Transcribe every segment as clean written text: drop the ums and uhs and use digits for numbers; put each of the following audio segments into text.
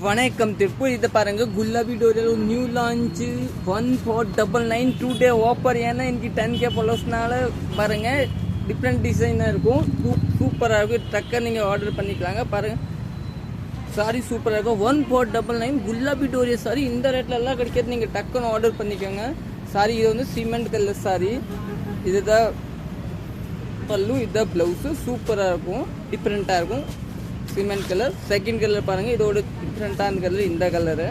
வணக்கம் திருப்பூர். இதை பாருங்க, குலாபி டோரியில் நியூ லான்ச்சு 1499 2-day ஆஃபர். ஏன்னா இன்னைக்கு 10K ஃபாலோவர்ஸ்னால பாருங்க டிஃப்ரெண்ட் டிசைனாக இருக்கும். சூப்பராக இருக்கும். டக்கை நீங்கள் ஆர்டர் பண்ணிக்கலாங்க. பாருங்க சாரி சூப்பராக இருக்கும். 1499 குலாபி டோரியா சாரி இந்த ரேட்ல எல்லாம் கிடைக்கிறது. நீங்கள் டக்குன்னு ஆர்டர் பண்ணிக்கோங்க. சாரி இது வந்து சிமெண்ட் கலர் சாரி. இதுதான் பல்லு, இதுதான் ப்ளவுஸு. சூப்பராக இருக்கும், டிஃப்ரெண்ட்டாக இருக்கும். Cement colour. செகண்ட் கலர் பாருங்கள், இதோட டிஃப்ரெண்ட்டான கலர் இந்த கலரு.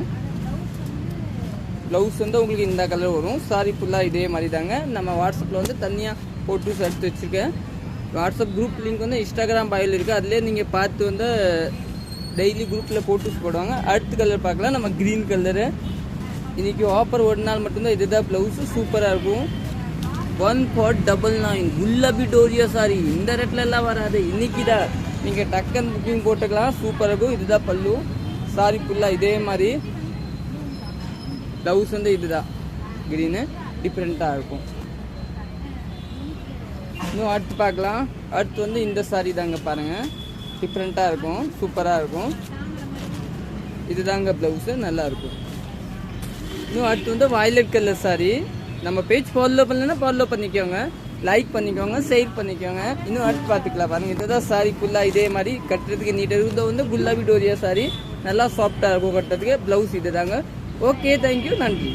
ப்ளவுஸ் வந்து உங்களுக்கு இந்த கலர் வரும். சாரி ஃபுல்லாக இதே மாதிரி தாங்க. நம்ம வாட்ஸ்அப்பில் வந்து தனியாக ஃபோட்டோஸ் எடுத்து வச்சுருக்கேன். வாட்ஸ்அப் குரூப் லிங்க் வந்து இன்ஸ்டாகிராம் பயோவில் இருக்குது. அதிலே நீங்கள் பார்த்து வந்து டெய்லி குரூப்பில் ஃபோட்டோஸ் போடுவாங்க. அடுத்த கலர் பார்க்கலாம். நம்ம க்ரீன் கலரு. இன்றைக்கி ஆஃபர் ஒரு நாள் மட்டும்தான். இதுதான் ப்ளவுஸு. சூப்பராக இருக்கும். 1499 குலாபி டோரியா சாரி இந்த ரேட்டில் எல்லாம் வராது. இன்றைக்கி தான் நீங்கள் டக்கன் புக்கிங் போட்டுக்கலாம். சூப்பராக இருக்கும். இதுதான் பல்லு. சாரி ஃபுல்லாக இதே மாதிரி. ப்ளவுஸ் வந்து இதுதான் க்ரீனு, டிஃப்ரெண்ட்டாக இருக்கும். இன்னும் அடுத்து பார்க்கலாம். அடுத்து வந்து இந்த சாரி தாங்க பாருங்கள், டிஃப்ரெண்ட்டாக இருக்கும், சூப்பராக இருக்கும். இதுதாங்க ப்ளவுஸு, நல்லாயிருக்கும். இன்னும் அடுத்து வந்து வயலட் கலர் சாரி. நம்ம பேஜ் ஃபாலோ பண்ணலன்னா ஃபாலோ பண்ணிக்கோங்க, லைக் பண்ணிக்கோங்க, ஷேர் பண்ணிக்கோங்க. இன்னும் அடுத்து பார்த்துக்கலாம். பாருங்கள், இதுதான் சாரி ஃபுல்லாக இதே மாதிரி. கட்டுறதுக்கு நீட்டாக இது வந்து குலாபி டோரியா சாரி. நல்லா சாஃப்டாக இருக்கும் கட்டுறதுக்கு. ப்ளவுஸ் இது தாங்க. ஓகே, தேங்க்யூ, நன்றி.